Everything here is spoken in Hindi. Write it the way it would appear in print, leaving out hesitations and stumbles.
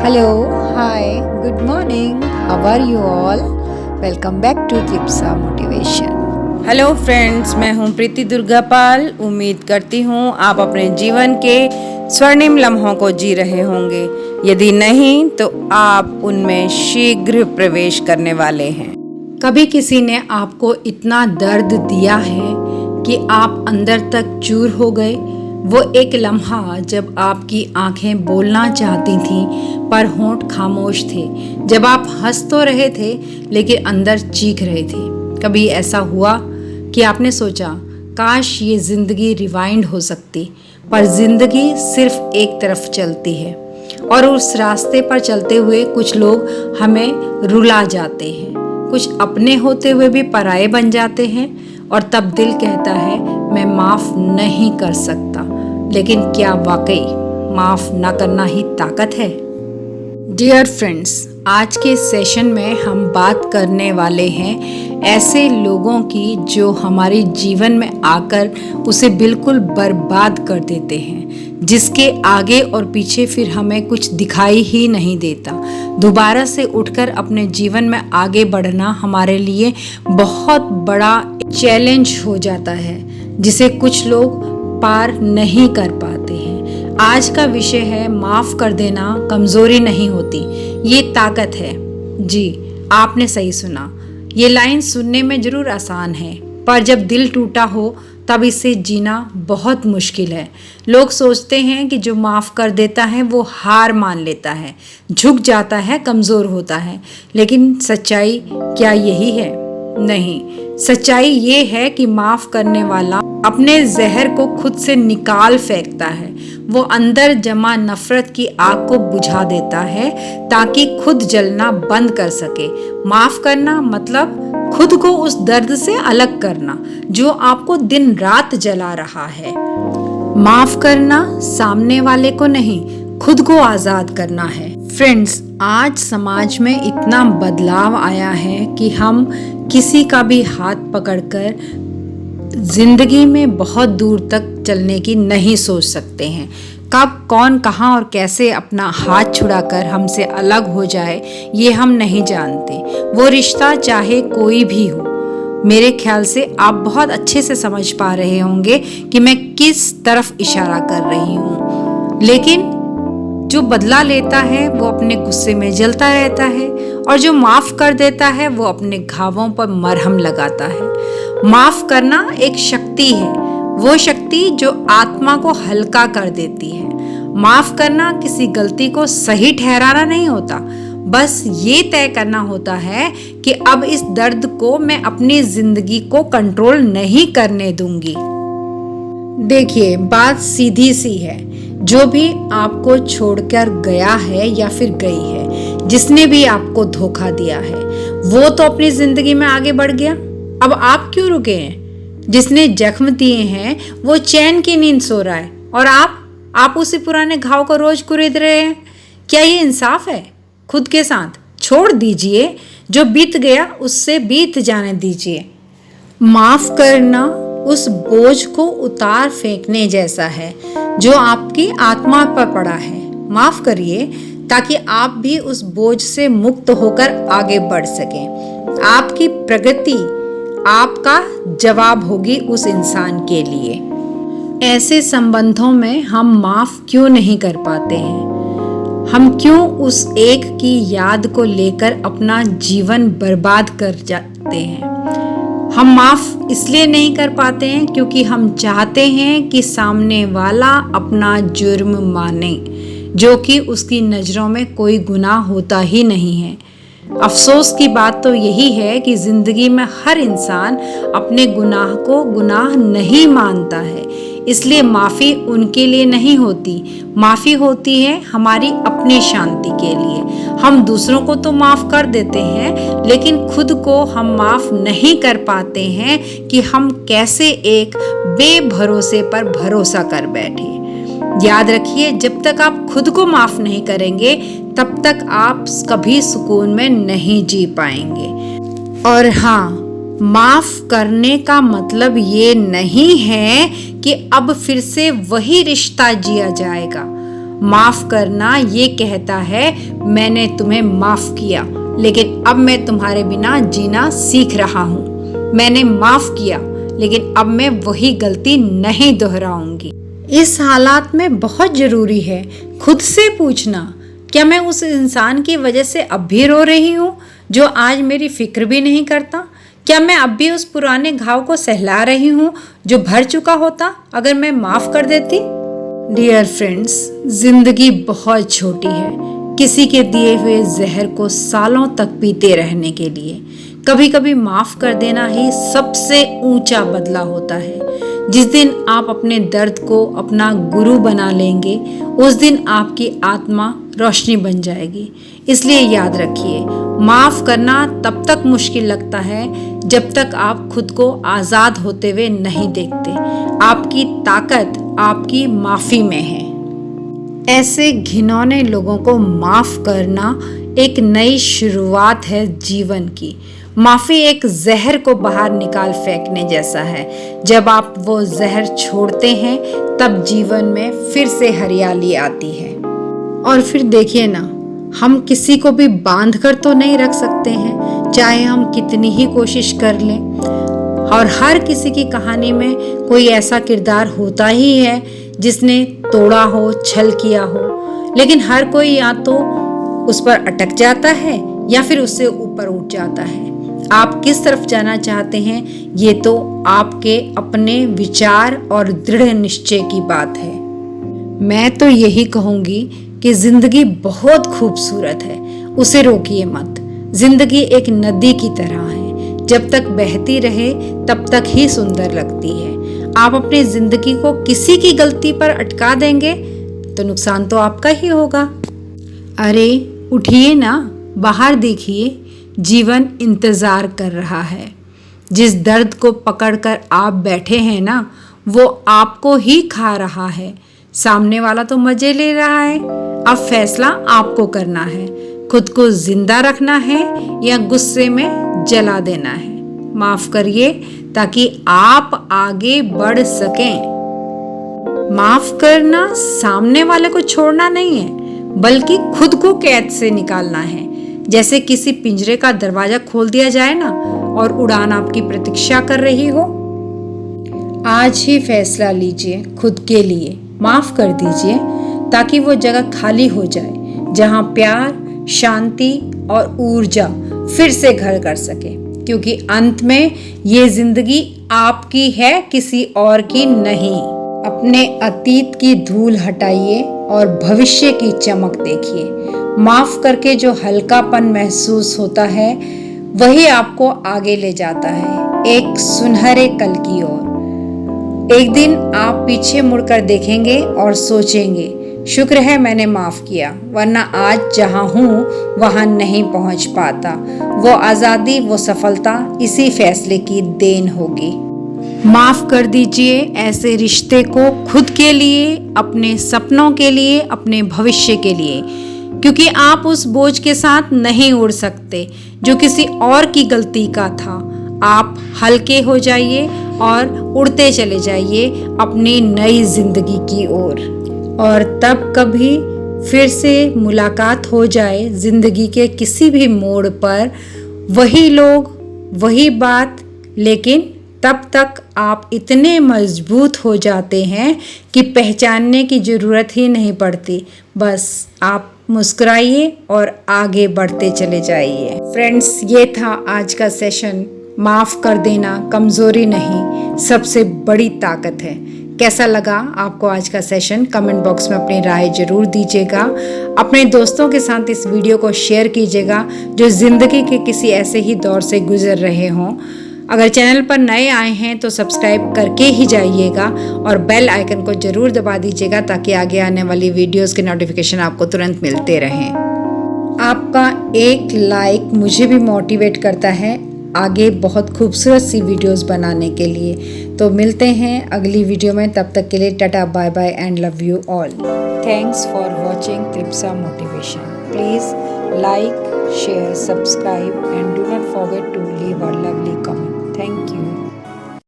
Hello, hi, good morning. How are you all? Welcome back to Tripsa Motivation. Hello friends, मैं हूं प्रीति दुर्गापाल। उम्मीद करती हूं आप अपने जीवन के स्वर्णिम लम्हों को जी रहे होंगे। यदि नहीं तो आप उनमें शीघ्र प्रवेश करने वाले हैं। कभी किसी ने आपको इतना दर्द दिया है कि आप अंदर तक चूर हो गए? वो एक लम्हा जब आपकी आंखें बोलना चाहती थीं पर होंठ खामोश थे, जब आप हंस तो रहे थे लेकिन अंदर चीख रहे थे। कभी ऐसा हुआ कि आपने सोचा काश ये ज़िंदगी रिवाइंड हो सकती, पर ज़िंदगी सिर्फ एक तरफ चलती है और उस रास्ते पर चलते हुए कुछ लोग हमें रुला जाते हैं, कुछ अपने होते हुए भी पराये बन जाते हैं और तब दिल कहता है मैं माफ़ नहीं कर सकता। लेकिन क्या वाकई माफ़ ना करना ही ताकत है? डियर फ्रेंड्स, आज के सेशन में हम बात करने वाले हैं ऐसे लोगों की जो हमारे जीवन में आकर उसे बिल्कुल बर्बाद कर देते हैं, जिसके आगे और पीछे फिर हमें कुछ दिखाई ही नहीं देता। दोबारा से उठकर अपने जीवन में आगे बढ़ना हमारे लिए बहुत बड़ा चैलेंज हो जाता है, जिसे कुछ लोग पार नहीं कर पाते हैं। आज का विषय है माफ़ कर देना कमज़ोरी नहीं होती, ये ताकत है। जी, आपने सही सुना। ये लाइन सुनने में ज़रूर आसान है, पर जब दिल टूटा हो तब इसे जीना बहुत मुश्किल है। लोग सोचते हैं कि जो माफ़ कर देता है वो हार मान लेता है, झुक जाता है, कमज़ोर होता है। लेकिन सच्चाई क्या यही है? नहीं, सच्चाई ये है कि माफ़ करने वाला अपने जहर को खुद से निकाल फेंकता है। वो अंदर जमा नफरत की आग को बुझा देता है ताकि खुद जलना बंद कर सके। माफ़ करना मतलब खुद को उस दर्द से अलग करना जो आपको दिन रात जला रहा है। माफ़ करना सामने वाले को नहीं, खुद को आज़ाद करना है। फ्रेंड्स, आज समाज में इतना बदलाव आया है कि हम किसी का भी हाथ पकड़कर जिंदगी में बहुत दूर तक चलने की नहीं सोच सकते हैं। कब कौन कहाँ और कैसे अपना हाथ छुड़ाकर हमसे अलग हो जाए ये हम नहीं जानते। वो रिश्ता चाहे कोई भी हो, मेरे ख्याल से आप बहुत अच्छे से समझ पा रहे होंगे कि मैं किस तरफ इशारा कर रही हूँ। लेकिन जो बदला लेता है वो अपने गुस्से में जलता रहता है और जो माफ़ कर देता है वो अपने घावों पर मरहम लगाता है। माफ़ करना एक शक्ति है, वो शक्ति जो आत्मा को हल्का कर देती है। माफ़ करना किसी गलती को सही ठहराना नहीं होता, बस ये तय करना होता है कि अब इस दर्द को मैं अपनी ज़िंदगी को कंट्रोल नहीं करने दूंगी। देखिए, बात सीधी सी है। जो भी आपको छोड़कर गया है या फिर गई है, जिसने भी आपको धोखा दिया है, वो तो अपनी जिंदगी में आगे बढ़ गया। अब आप क्यों रुके हैं? जिसने जख्म दिए हैं वो चैन की नींद सो रहा है और आप उसी पुराने घाव को रोज कुरेद रहे हैं। क्या ये इंसाफ है? खुद के साथ छोड़ दीजिए, जो बीत गया उससे बीत जाने दीजिए। माफ करना उस बोझ को उतार फेंकने जैसा है जो आपकी आत्मा पर पड़ा है। माफ करिए ताकि आप भी उस बोझ से मुक्त होकर आगे बढ़ सकें। आपकी प्रगति आपका जवाब होगी उस इंसान के लिए। ऐसे संबंधों में हम माफ क्यों नहीं कर पाते हैं? हम क्यों उस एक की याद को लेकर अपना जीवन बर्बाद कर जाते हैं? हम माफ़ इसलिए नहीं कर पाते हैं क्योंकि हम चाहते हैं कि सामने वाला अपना जुर्म माने, जो कि उसकी नज़रों में कोई गुनाह होता ही नहीं है। अफसोस की बात तो यही है कि ज़िंदगी में हर इंसान अपने गुनाह को गुनाह नहीं मानता है, इसलिए माफ़ी उनके लिए नहीं होती। माफ़ी होती है हमारी अपनी शांति के लिए। हम दूसरों को तो माफ़ कर देते हैं, लेकिन खुद को हम माफ़ नहीं कर पाते हैं कि हम कैसे एक बेभरोसे पर भरोसा कर बैठे। याद रखिए, जब तक आप खुद को माफ़ नहीं करेंगे तब तक आप कभी सुकून में नहीं जी पाएंगे। और हाँ, माफ करने का मतलब ये नहीं है कि अब फिर से वही रिश्ता जिया जाएगा। माफ करना ये कहता है मैंने तुम्हें माफ किया, लेकिन अब मैं तुम्हारे बिना जीना सीख रहा हूँ। मैंने माफ किया, लेकिन अब मैं वही गलती नहीं दोहराऊंगी। इस हालात में बहुत जरूरी है खुद से पूछना, क्या मैं उस इंसान की वजह से अब भी रो रही हूँ जो आज मेरी फिक्र भी नहीं करता? क्या मैं अब भी उस पुराने घाव को सहला रही हूँ जो भर चुका होता अगर मैं माफ कर देती? डियर फ्रेंड्स, जिंदगी बहुत छोटी है किसी के दिए हुए जहर को सालों तक पीते रहने के लिए। कभी कभी माफ कर देना ही सबसे ऊंचा बदला होता है। जिस दिन आप अपने दर्द को अपना गुरु बना लेंगे, उस दिन आपकी आत्मा रोशनी बन जाएगी। इसलिए याद रखिए, माफ करना तब तक मुश्किल लगता है जब तक आप खुद को आजाद होते हुए नहीं देखते। आपकी ताकत आपकी माफी में है। ऐसे घिनौने लोगों को माफ करना एक नई शुरुआत है जीवन की। माफी एक जहर को बाहर निकाल फेंकने जैसा है। जब आप वो जहर छोड़ते हैं तब जीवन में फिर से हरियाली आती है। और फिर देखिए ना, हम किसी को भी बांध कर तो नहीं रख सकते हैं, चाहे हम कितनी ही कोशिश कर लें। और हर किसी की कहानी में कोई ऐसा किरदार होता ही है जिसने तोड़ा हो, छल किया हो, लेकिन हर कोई या तो उस पर अटक जाता है या फिर उससे ऊपर उठ जाता है। आप किस तरफ जाना चाहते हैं ये तो आपके अपने विचार और दृढ़ निश्चय की बात है। मैं तो यही कहूंगी कि जिंदगी बहुत खूबसूरत है, उसे रोकिए मत। जिंदगी एक नदी की तरह है, जब तक बहती रहे तब तक ही सुंदर लगती है। आप अपनी जिंदगी को किसी की गलती पर अटका देंगे तो नुकसान तो आपका ही होगा। अरे उठिए ना, बाहर देखिए, जीवन इंतजार कर रहा है। जिस दर्द को पकड़कर आप बैठे हैं ना, वो आपको ही खा रहा है। सामने वाला तो मजे ले रहा है। अब फैसला आपको करना है, खुद को जिंदा रखना है या गुस्से में जला देना है। माफ करिए ताकि आप आगे बढ़ सकें। माफ करना सामने वाले को छोड़ना नहीं है, बल्कि खुद को कैद से निकालना है। जैसे किसी पिंजरे का दरवाजा खोल दिया जाए ना और उड़ान आपकी प्रतीक्षा कर रही हो। आज ही फैसला लीजिए खुद के लिए, माफ कर दीजिए ताकि वो जगह खाली हो जाए जहां प्यार, शांति और ऊर्जा फिर से घर कर सके। क्योंकि अंत में ये जिंदगी आपकी है, किसी और की नहीं। अपने अतीत की धूल हटाइए और भविष्य की चमक देखिए। माफ करके जो हल्कापन महसूस होता है वही आपको आगे ले जाता है, एक सुनहरे कल की ओर। एक दिन आप पीछे मुड़कर देखेंगे और सोचेंगे, शुक्र है मैंने माफ किया, वरना आज जहां हूं वहां नहीं पहुंच पाता। वो आजादी, वो सफलता इसी फैसले की देन होगी। माफ कर दीजिए ऐसे रिश्ते को, खुद के लिए, अपने सपनों के लिए, अपने भविष्य के लिए, क्योंकि आप उस बोझ के साथ नहीं उड़ सकते जो किसी और की गलती का था। आप हल्के हो जाइए और उड़ते चले जाइए अपनी नई जिंदगी की ओर। और तब कभी फिर से मुलाकात हो जाए जिंदगी के किसी भी मोड़ पर, वही लोग, वही बात, लेकिन तब तक आप इतने मजबूत हो जाते हैं कि पहचानने की ज़रूरत ही नहीं पड़ती। बस आप मुस्कुराइए और आगे बढ़ते चले जाइए। फ्रेंड्स, ये था आज का सेशन। माफ़ कर देना कमज़ोरी नहीं, सबसे बड़ी ताकत है। कैसा लगा आपको आज का सेशन? कमेंट बॉक्स में अपनी राय जरूर दीजिएगा। अपने दोस्तों के साथ इस वीडियो को शेयर कीजिएगा जो ज़िंदगी के किसी ऐसे ही दौर से गुजर रहे हों। अगर चैनल पर नए आए हैं तो सब्सक्राइब करके ही जाइएगा और बेल आइकन को ज़रूर दबा दीजिएगा ताकि आगे आने वाली वीडियोस के नोटिफिकेशन आपको तुरंत मिलते रहें। आपका एक लाइक मुझे भी मोटिवेट करता है आगे बहुत खूबसूरत सी वीडियोस बनाने के लिए। तो मिलते हैं अगली वीडियो में, तब तक के लिए tata, bye bye and love you all. Thanks for watching क्लिप्सा motivation. Please like, share, subscribe and do not forget to leave a lovely comment. Thank you.